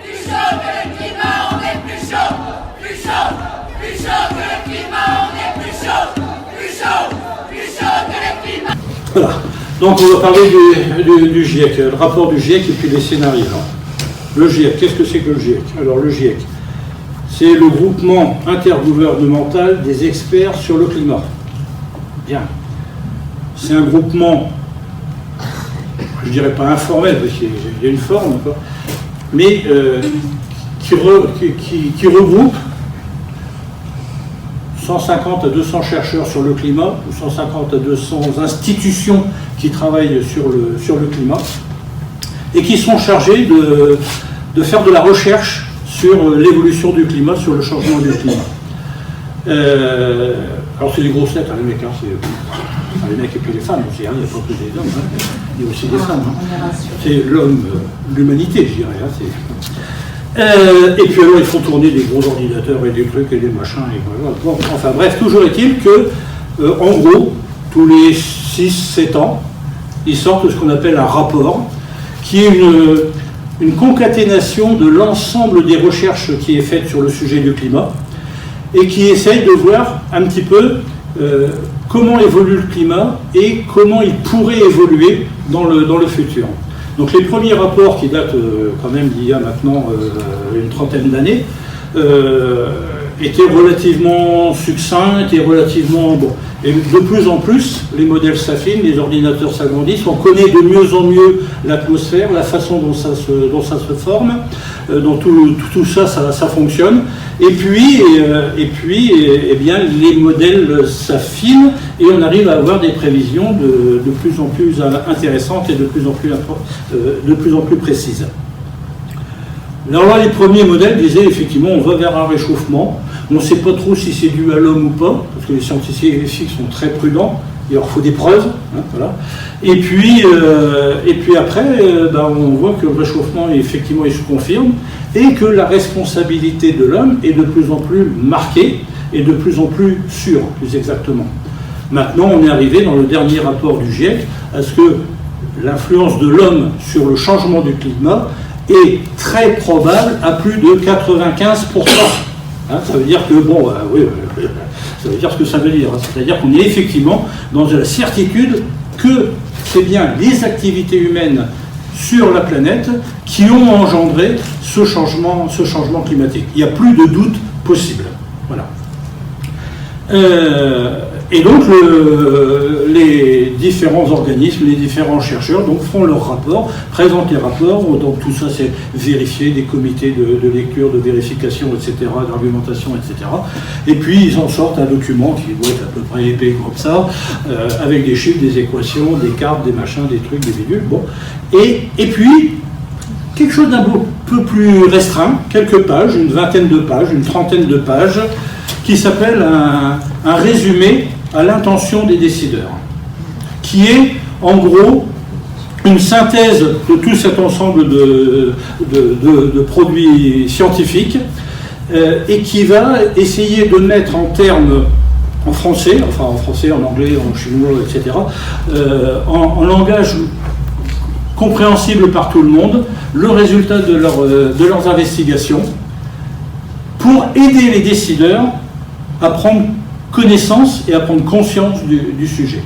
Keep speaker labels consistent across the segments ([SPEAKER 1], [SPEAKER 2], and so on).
[SPEAKER 1] Plus chaud que le climat, on est plus chaud. Plus chaud que le climat, on est plus chaud. Plus chaud que le climat.
[SPEAKER 2] Voilà. Donc on va parler du GIEC, le rapport du GIEC et puis les scénarios. Alors, le GIEC, qu'est-ce que c'est que le GIEC? Alors le GIEC, c'est le groupement intergouvernemental des experts sur le climat. Bien. C'est un groupement, je dirais pas informel, parce qu'il y a une forme, mais qui regroupe 150 à 200 chercheurs sur le climat, ou 150 à 200 institutions qui travaillent sur le climat, et qui sont chargés de faire de la recherche sur l'évolution du climat, sur le changement du climat. Alors c'est des grosses lettres, les mecs, les mecs et puis les femmes aussi, il n'y a pas que des hommes, il y a aussi des femmes. C'est l'homme, l'humanité, je dirais. Et puis alors ils font tourner des gros ordinateurs et des trucs et des machins, et voilà. Bon, enfin bref, toujours est-il que, en gros, tous les 6-7 ans, ils sortent ce qu'on appelle un rapport, qui est une concaténation de l'ensemble des recherches qui est faite sur le sujet du climat, et qui essaye de voir un petit peu comment évolue le climat et comment il pourrait évoluer dans le futur. Donc les premiers rapports qui datent quand même d'il y a maintenant une trentaine d'années étaient relativement succincts, étaient relativement bons. Et de plus en plus, les modèles s'affinent, les ordinateurs s'agrandissent, on connaît de mieux en mieux l'atmosphère, la façon dont ça se forme, dont tout ça fonctionne. Et puis, eh bien, les modèles s'affinent et on arrive à avoir des prévisions de plus en plus intéressantes et de plus en plus précises. Alors là, les premiers modèles disaient effectivement on va vers un réchauffement. On ne sait pas trop si c'est dû à l'homme ou pas, parce que les scientifiques sont très prudents, il leur faut des preuves. Voilà. Et puis après, on voit que le réchauffement, effectivement, il se confirme, et que la responsabilité de l'homme est de plus en plus marquée, et de plus en plus sûre, plus exactement. Maintenant, on est arrivé dans le dernier rapport du GIEC, à ce que l'influence de l'homme sur le changement du climat est très probable à plus de 95%. Ça veut dire que, ça veut dire ce que ça veut dire. C'est-à-dire qu'on est effectivement dans la certitude que c'est bien les activités humaines sur la planète qui ont engendré ce changement climatique. Il n'y a plus de doute possible. Voilà. Et donc les différents organismes, les différents chercheurs font leurs rapports, présentent les rapports, donc tout ça c'est vérifié, des comités de lecture, de vérification, etc., d'argumentation, etc. Et puis ils en sortent un document qui doit être à peu près épais comme ça, avec des chiffres, des équations, des cartes, des machins, des trucs, des bidules. Bon. Et puis, quelque chose d'un peu plus restreint, quelques pages, une vingtaine de pages, une trentaine de pages, qui s'appelle un résumé à l'intention des décideurs, qui est en gros une synthèse de tout cet ensemble de produits scientifiques et qui va essayer de mettre en termes en français, en anglais, en chinois, etc., en langage compréhensible par tout le monde, le résultat de leurs investigations pour aider les décideurs à prendre connaissance et à prendre conscience du sujet.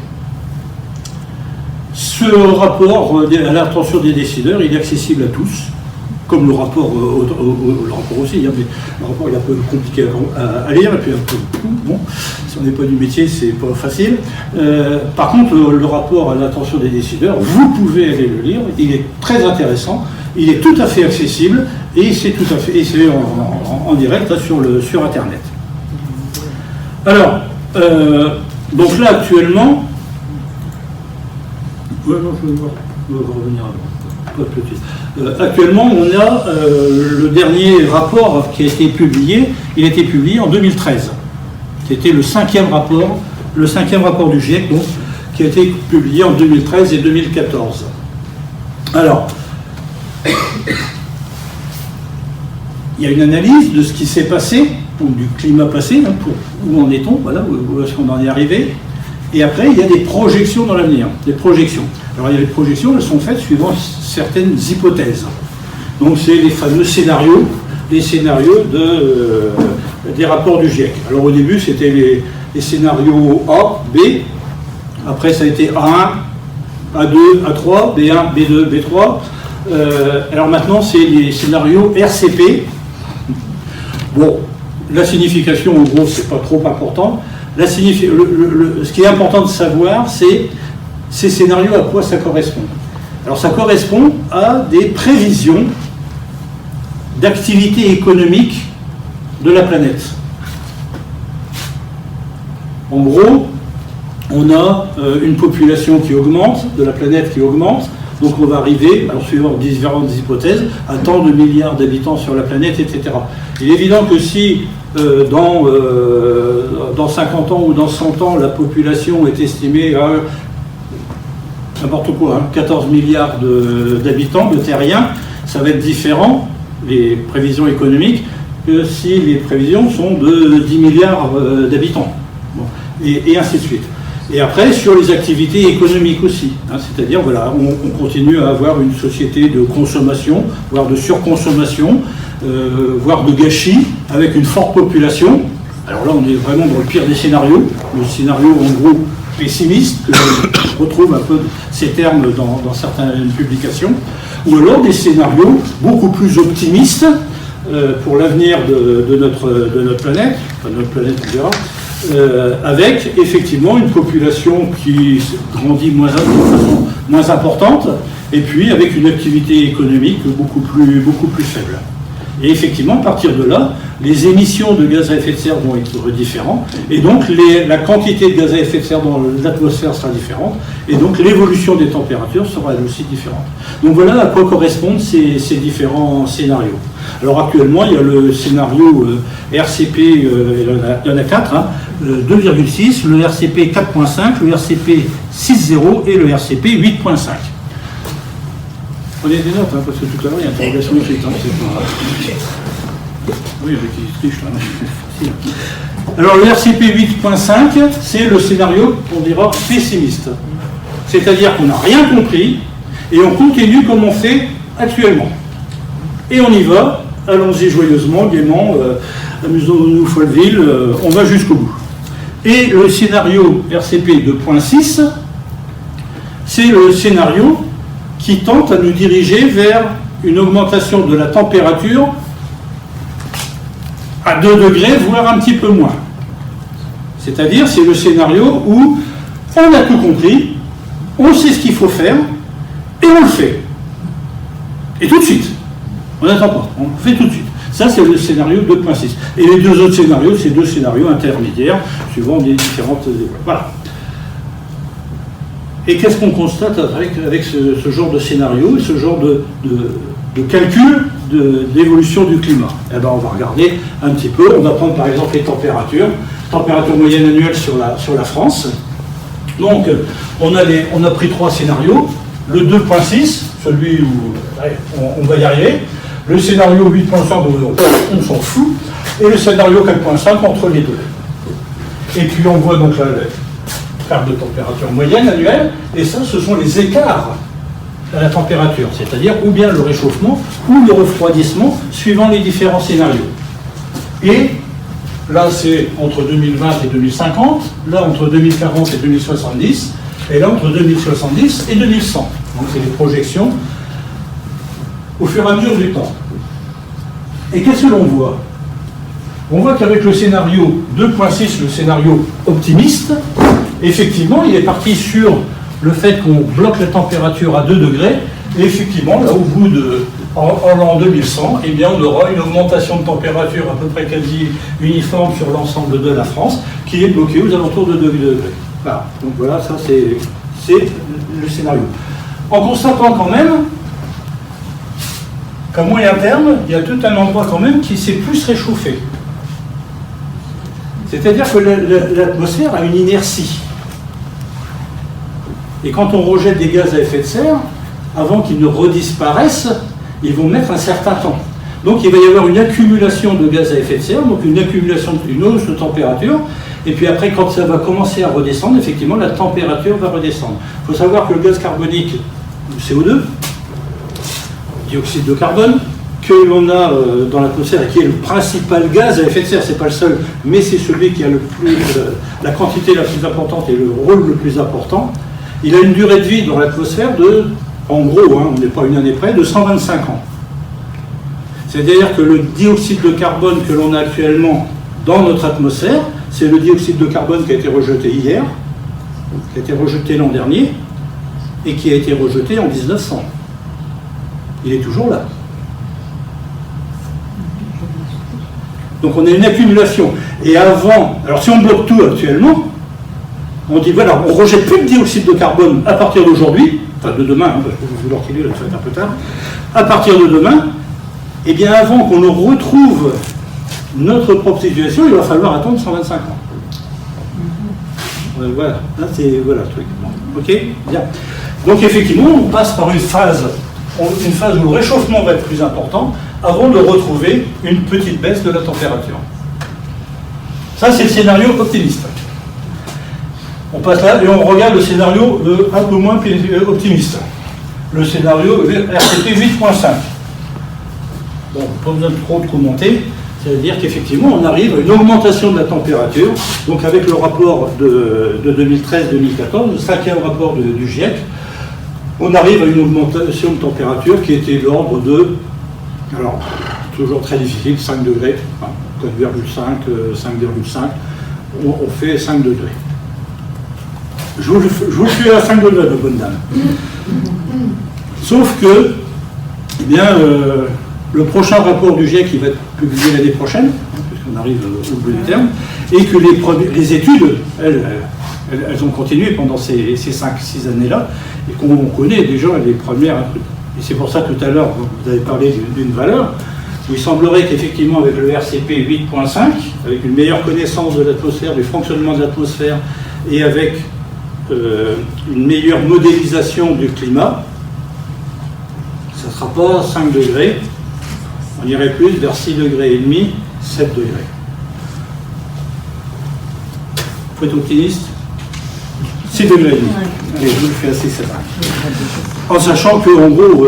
[SPEAKER 2] Ce rapport à l'intention des décideurs, il est accessible à tous, comme le rapport, le rapport aussi, mais le rapport est un peu compliqué à lire, et puis un peu, bon, si on n'est pas du métier, c'est pas facile. Par contre, le rapport à l'intention des décideurs, vous pouvez aller le lire, il est très intéressant, il est tout à fait accessible, et c'est en direct là, sur Internet. Alors, donc là actuellement, actuellement on a le dernier rapport qui a été publié, il a été publié en 2013. C'était le cinquième rapport du GIEC, donc, qui a été publié en 2013 et 2014. Alors, il y a une analyse de ce qui s'est passé, donc du climat passé, où en est-on, voilà, où est-ce qu'on en est arrivé. Et après, il y a des projections dans l'avenir, des projections. Alors, il y a des projections, elles sont faites suivant certaines hypothèses. Donc c'est les fameux scénarios, des rapports du GIEC. Alors au début c'était les scénarios A, B, après ça a été A1, A2, A3, B1, B2, B3. Alors maintenant c'est les scénarios RCP. Bon, la signification en gros c'est pas trop important. Ce qui est important de savoir c'est ces scénarios à quoi ça correspond. Alors ça correspond à des prévisions d'activité économique de la planète. En gros, on a une population qui augmente, de la planète qui augmente, donc on va arriver, alors suivant différentes hypothèses, à tant de milliards d'habitants sur la planète, etc. Il est évident que si dans 50 ans ou dans 100 ans, la population est estimée à n'importe quoi, 14 milliards d'habitants, de terriens, ça va être différent, les prévisions économiques, que si les prévisions sont de 10 milliards d'habitants. Bon. Et ainsi de suite. Et après, sur les activités économiques aussi. C'est-à-dire, voilà, on continue à avoir une société de consommation, voire de surconsommation, voire de gâchis, avec une forte population. Alors là, on est vraiment dans le pire des scénarios. Le scénario, en gros, pessimiste, que je retrouve un peu ces termes dans certaines publications. Ou alors des scénarios beaucoup plus optimistes pour l'avenir de notre planète, enfin notre planète, on verra, avec effectivement une population qui grandit de façon moins importante, et puis avec une activité économique beaucoup plus faible. Et effectivement, à partir de là, les émissions de gaz à effet de serre vont être différentes, et donc la quantité de gaz à effet de serre dans l'atmosphère sera différente, et donc l'évolution des températures sera elle aussi différente. Donc voilà à quoi correspondent ces différents scénarios. Alors actuellement, il y a le scénario RCP, il y en a 4, 2,6, le RCP 4,5, le RCP 6,0 et le RCP 8,5. Prenez des notes, parce que tout à l'heure, il y a interrogation écrite. Oui, avec qui triche là. Alors le RCP 8.5, c'est le scénario qu'on dira pessimiste. C'est-à-dire qu'on n'a rien compris et on continue comme on fait actuellement. Et on y va, allons-y joyeusement, gaiement, amusons-nous Folleville, on va jusqu'au bout. Et le scénario RCP 2.6, c'est le scénario qui tente à nous diriger vers une augmentation de la température à 2 degrés, voire un petit peu moins. C'est-à-dire, c'est le scénario où on a tout compris, on sait ce qu'il faut faire, et on le fait. Et tout de suite. On n'attend pas, on le fait tout de suite. Ça, c'est le scénario 2.6. Et les deux autres scénarios, c'est deux scénarios intermédiaires, suivant des différentes... Voilà. Et qu'est-ce qu'on constate avec ce genre de scénario, ce genre de calcul d'évolution du climat? Eh ben, on va regarder un petit peu, on va prendre par exemple les températures, température moyenne annuelle sur la France. Donc, on a pris 3 scénarios, le 2.6, celui où allez, on va y arriver, le scénario 8.5, on s'en fout, et le scénario 4.5 entre les deux. Et puis on voit donc la carte de température moyenne annuelle, et ça, ce sont les écarts à la température, c'est-à-dire ou bien le réchauffement ou le refroidissement suivant les différents scénarios. Et là, c'est entre 2020 et 2050, là, entre 2040 et 2070, et là, entre 2070 et 2100. Donc, c'est les projections au fur et à mesure du temps. Et qu'est-ce que l'on voit? On voit qu'avec le scénario 2.6, le scénario optimiste, effectivement, il est parti sur le fait qu'on bloque la température à 2 degrés, et effectivement, là, au bout en l'an 2100, eh bien, on aura une augmentation de température à peu près quasi uniforme sur l'ensemble de la France, qui est bloquée aux alentours de 2 degrés. Voilà. Donc voilà, ça c'est le scénario. En constatant quand même qu'à moyen terme, il y a tout un endroit quand même qui s'est plus réchauffé. C'est-à-dire que l'atmosphère a une inertie. Et quand on rejette des gaz à effet de serre, avant qu'ils ne redisparaissent, ils vont mettre un certain temps. Donc il va y avoir une accumulation de gaz à effet de serre, donc une hausse de température, et puis après, quand ça va commencer à redescendre, effectivement, la température va redescendre. Il faut savoir que le gaz carbonique, le CO2, dioxyde de carbone, que l'on a dans l'atmosphère et qui est le principal gaz à effet de serre, c'est pas le seul, mais c'est celui qui a la quantité la plus importante et le rôle le plus important. Il a une durée de vie dans l'atmosphère de, en gros, on n'est pas une année près, de 125 ans. C'est-à-dire que le dioxyde de carbone que l'on a actuellement dans notre atmosphère, c'est le dioxyde de carbone qui a été rejeté hier, qui a été rejeté l'an dernier, et qui a été rejeté en 1900. Il est toujours là. Donc on a une accumulation. Et avant, alors si on bloque tout actuellement, on dit voilà, on ne rejette plus de dioxyde de carbone à partir d'aujourd'hui, enfin de demain, parce que vous le reculez, ça va être un peu tard, à partir de demain, et bien avant qu'on retrouve notre propre situation, il va falloir attendre 125 ans. Voilà, là c'est voilà le truc. Bon, ok, bien. Donc effectivement, on passe par une phase où le réchauffement va être plus important, avant de retrouver une petite baisse de la température. Ça, c'est le scénario optimiste. On passe là et on regarde le scénario un peu moins optimiste. Le scénario RCP 8.5. Bon, pas besoin de trop de commenter. C'est-à-dire qu'effectivement, on arrive à une augmentation de la température. Donc avec le rapport de 2013-2014, le 5e rapport du GIEC, on arrive à une augmentation de température qui était de l'ordre de, alors, toujours très difficile, 5 degrés, 4,5, 5,5, on fait 5 degrés. Je vous le fais à 5 degrés, de bonne dame. Sauf que, eh bien, le prochain rapport du GIEC, qui va être publié l'année prochaine, puisqu'on arrive au bout du terme, et que les études, elles ont continué pendant ces 5-6 années-là, et qu'on connaît déjà les premières. Et c'est pour ça que tout à l'heure, vous avez parlé d'une valeur, où il semblerait qu'effectivement, avec le RCP 8.5, avec une meilleure connaissance de l'atmosphère, du fonctionnement de l'atmosphère, et avec une meilleure modélisation du climat, ça ne sera pas 5 degrés, on irait plus vers 6 degrés et demi, 7 degrés. Il faut être optimiste. 6 degrés et demi. Allez, je vous le fais assez sévère. En sachant qu'en gros,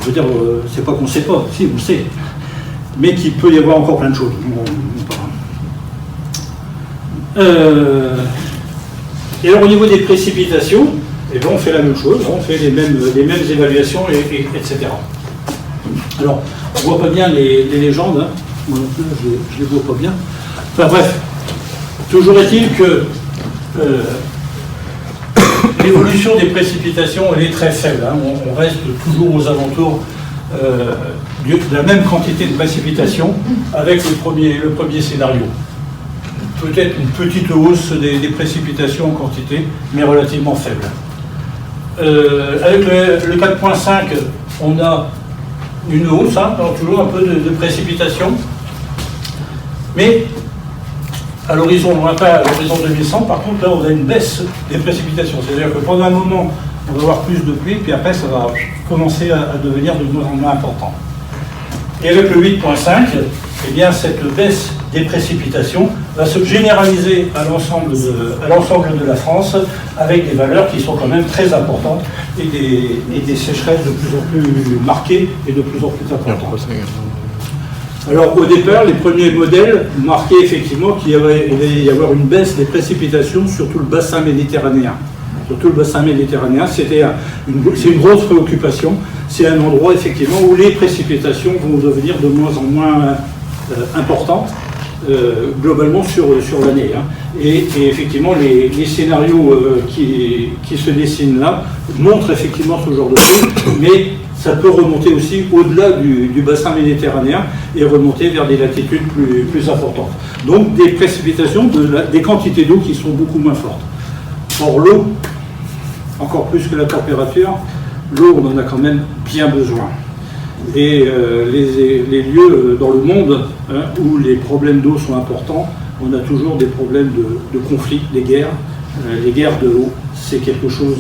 [SPEAKER 2] je veux dire, c'est pas qu'on ne sait pas, si, on le sait, mais qu'il peut y avoir encore plein de choses. Et alors au niveau des précipitations, eh bien, on fait la même chose, on fait les mêmes évaluations, etc. Alors, on ne voit pas bien les légendes, hein. Moi non plus, je ne les vois pas bien. Enfin bref, toujours est-il que l'évolution des précipitations, elle est très faible. Hein. On reste toujours aux alentours de la même quantité de précipitations avec le premier scénario. Peut-être une petite hausse des précipitations en quantité, mais relativement faible. Avec le 4.5, on a une hausse, hein, toujours un peu de précipitation, mais à l'horizon lointain, à l'horizon 2100, par contre, là, on a une baisse des précipitations. C'est-à-dire que pendant un moment, on va avoir plus de pluie, puis après, ça va commencer à devenir de moins en moins important. Et avec le 8.5, eh bien, cette baisse des précipitations va se généraliser à l'ensemble de la France, avec des valeurs qui sont quand même très importantes et des sécheresses de plus en plus marquées et de plus en plus importantes. Alors au départ, les premiers modèles marquaient effectivement qu'il allait y avoir une baisse des précipitations sur tout le bassin méditerranéen. Sur tout le bassin méditerranéen, c'est une grosse préoccupation. C'est un endroit effectivement où les précipitations vont devenir de moins en moins importantes globalement sur l'année. Hein. Et effectivement, les scénarios qui se dessinent là montrent effectivement ce genre de choses, mais ça peut remonter aussi au-delà du bassin méditerranéen et remonter vers des latitudes plus importantes. Donc des précipitations, des quantités d'eau qui sont beaucoup moins fortes. Or l'eau, encore plus que la température, l'eau on en a quand même bien besoin. Et les lieux dans le monde où les problèmes d'eau sont importants, on a toujours des problèmes de conflits, des guerres. Les guerres de l'eau, c'est quelque chose,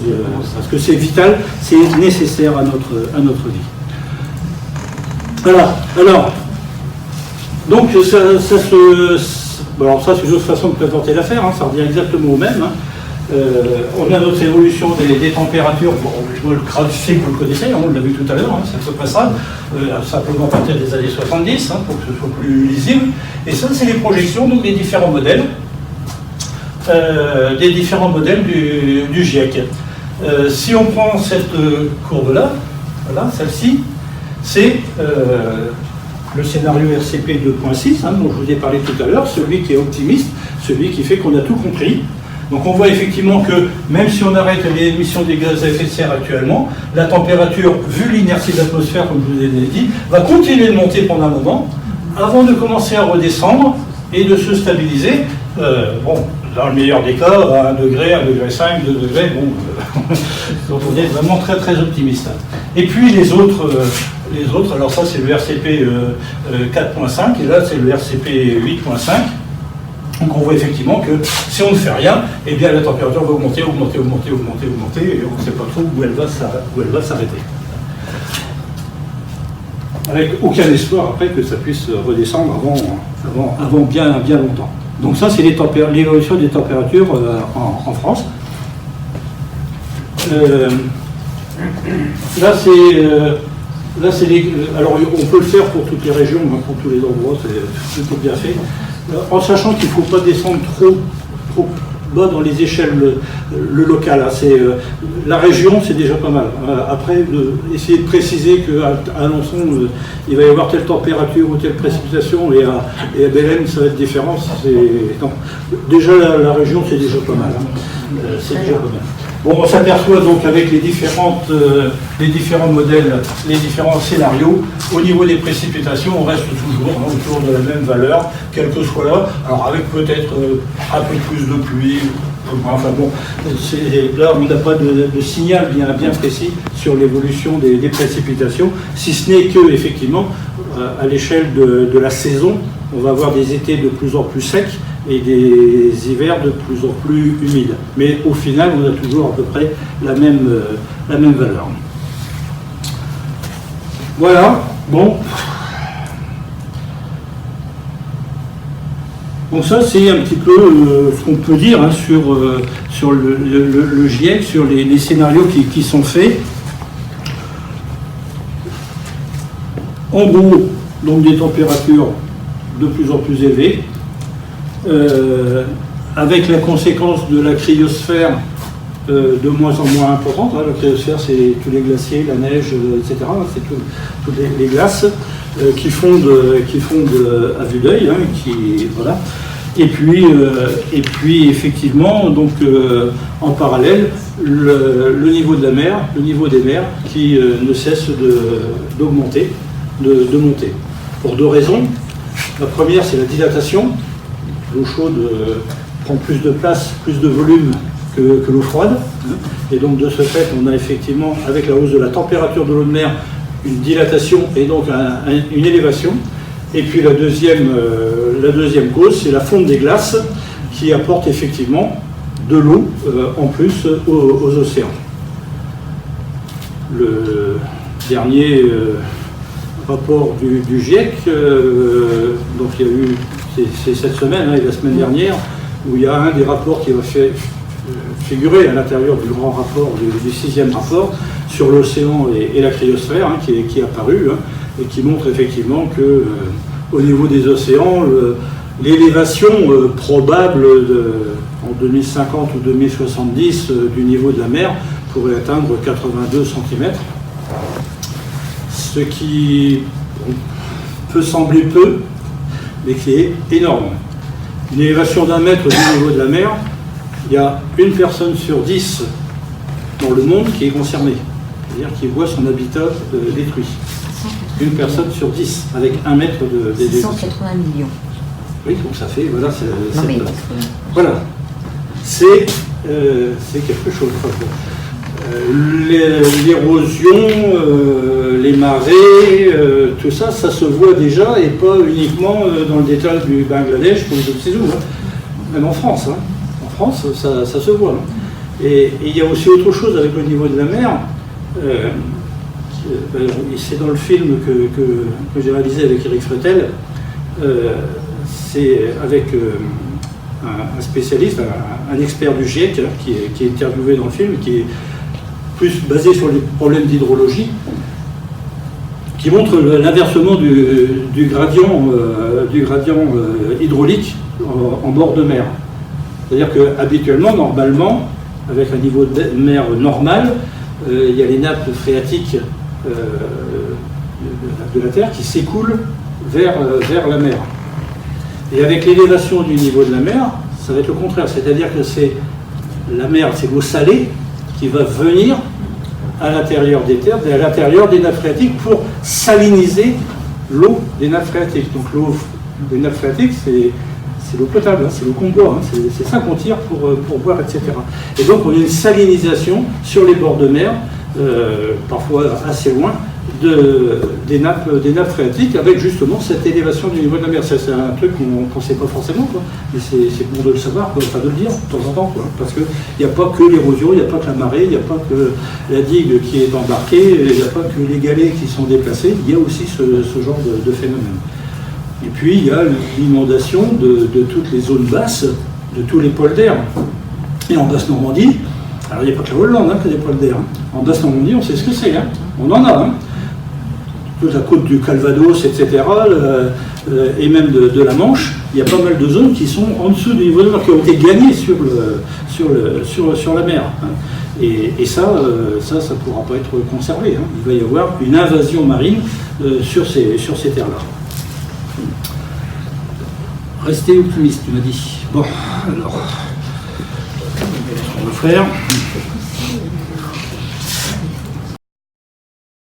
[SPEAKER 2] parce que c'est vital, c'est nécessaire à notre vie. Voilà, alors, donc alors ça c'est une autre façon de présenter l'affaire, hein, ça revient exactement au même. Hein. On a notre évolution des températures. Bon, le graphique, vous le connaissez, on l'a vu tout à l'heure, hein, c'est à peu près ça. Simplement à partir des années 70, hein, pour que ce soit plus lisible. Et ça, c'est les projections donc, des différents modèles du GIEC. Si on prend cette courbe-là, voilà, celle-ci, c'est le scénario RCP 2.6, hein, dont je vous ai parlé tout à l'heure, celui qui est optimiste, celui qui fait qu'on a tout compris. Donc on voit effectivement que même si on arrête les émissions des gaz à effet de serre actuellement, la température, vu l'inertie de l'atmosphère, comme je vous l'ai dit, va continuer de monter pendant un moment, avant de commencer à redescendre et de se stabiliser. Bon, dans le meilleur des cas, à 1 degré, 1,5 degré, 2 degrés, bon, donc on est vraiment très très optimiste. Et puis les autres, alors ça c'est le RCP 4.5 et là c'est le RCP 8.5. Donc on voit effectivement que si on ne fait rien, eh bien la température va augmenter, augmenter, augmenter, augmenter, augmenter, et on ne sait pas trop où elle va s'arrêter. Avec aucun espoir après que ça puisse redescendre avant bien longtemps. Donc ça c'est l'évolution des températures en France. Là c'est alors on peut le faire pour toutes les régions, hein, pour tous les endroits, c'est plutôt bien fait. En sachant qu'il ne faut pas descendre trop bas dans les échelles le local. Hein. La région, c'est déjà pas mal. Après, essayer de préciser qu'à Alençon, il va y avoir telle température ou telle précipitation, et à Belém, ça va être différent. Non. Déjà, la région, c'est déjà pas mal. Hein. C'est déjà pas mal. Bon, on s'aperçoit donc avec les différents modèles, les différents scénarios, au niveau des précipitations, on reste toujours autour de la même valeur, quelle que soit là, alors avec peut-être un peu plus de pluie, enfin bon, là on n'a pas de signal bien précis sur l'évolution des précipitations, si ce n'est que, effectivement, à l'échelle de la saison, on va avoir des étés de plus en plus secs, et des hivers de plus en plus humides. Mais au final, on a toujours à peu près la même valeur. Voilà, bon. Donc ça, c'est un petit peu ce qu'on peut dire hein, sur le GIEC, sur les scénarios qui sont faits. En gros, donc des températures de plus en plus élevées, avec la conséquence de la cryosphère de moins en moins importante. Hein. La cryosphère, c'est tous les glaciers, la neige, etc. C'est toutes les glaces qui fondent à vue d'œil. Hein, voilà. Et puis effectivement, donc, en parallèle, le niveau de la mer, le niveau des mers qui ne cesse d'augmenter, de monter. Pour deux raisons. La première, c'est la dilatation. L'eau chaude prend plus de place, plus de volume que l'eau froide. Et donc de ce fait, on a effectivement, avec la hausse de la température de l'eau de mer, une dilatation et donc une élévation. Et puis la deuxième cause, c'est la fonte des glaces qui apporte effectivement de l'eau en plus aux océans. Le dernier rapport du GIEC, donc il y a eu, c'est cette semaine et la semaine dernière, où il y a un des rapports qui va figurer à l'intérieur du grand rapport, du 6e rapport, sur l'océan et la cryosphère, hein, qui est apparu, hein, et qui montre effectivement que au niveau des océans, l'élévation probable en 2050 ou 2070 du niveau de la mer pourrait atteindre 82 cm, ce qui peut sembler peu, mais qui est énorme. Une élévation d'1 mètre du niveau de la mer, il y a une personne sur 10 dans le monde qui est concernée, c'est-à-dire qui voit son habitat détruit. Une personne sur 10, avec 1 mètre d'élévation.
[SPEAKER 3] 180 millions.
[SPEAKER 2] Oui, donc ça fait, voilà,
[SPEAKER 3] mais...
[SPEAKER 2] voilà. C'est quelque chose. L'érosion, les marées, tout ça, ça se voit déjà, et pas uniquement dans le détail du Bangladesh ou de Tsezou, hein. Même en France. Hein. En France, ça se voit. Hein. Et il y a aussi autre chose avec le niveau de la mer. C'est dans le film que j'ai réalisé avec Eric Fretel. C'est avec un spécialiste, un expert du GIEC qui est interviewé dans le film, qui est plus basé sur les problèmes d'hydrologie, qui montre l'inversement du gradient hydraulique en bord de mer. C'est-à-dire qu'habituellement, normalement, avec un niveau de mer normal, il y a les nappes phréatiques de la Terre qui s'écoulent vers la mer. Et avec l'élévation du niveau de la mer, ça va être le contraire. C'est-à-dire que c'est la mer, c'est l'eau salée qui va venir à l'intérieur des terres, à l'intérieur des nappes phréatiques pour saliniser l'eau des nappes phréatiques. Donc l'eau des nappes phréatiques, c'est l'eau potable, hein, c'est l'eau qu'on boit, hein, c'est ça qu'on tire pour boire, etc. Et donc on a une salinisation sur les bords de mer, parfois assez loin, des nappes phréatiques, avec justement cette élévation du niveau de la mer. C'est un truc qu'on ne sait pas forcément, quoi. Mais c'est bon de le savoir, quoi, enfin de le dire de temps en temps, quoi, parce qu'il n'y a pas que l'érosion, il n'y a pas que la marée, il n'y a pas que la digue qui est embarquée, il n'y a pas que les galets qui sont déplacés, il y a aussi ce genre de phénomène. Et puis il y a l'inondation de toutes les zones basses, de tous les polders. Et en Basse-Normandie, alors il n'y a pas que la Hollande qui a des polders. En Basse-Normandie, on sait ce que c'est, hein. On en a. Hein. Toute la côte du Calvados, etc., et même de la Manche, il y a pas mal de zones qui sont en dessous du niveau de mer, qui ont été gagnées sur la mer. Hein. Et ça ne pourra pas être conservé. Hein. Il va y avoir une invasion marine sur ces terres-là. Restez optimiste, tu m'as dit. Bon, alors, on va faire.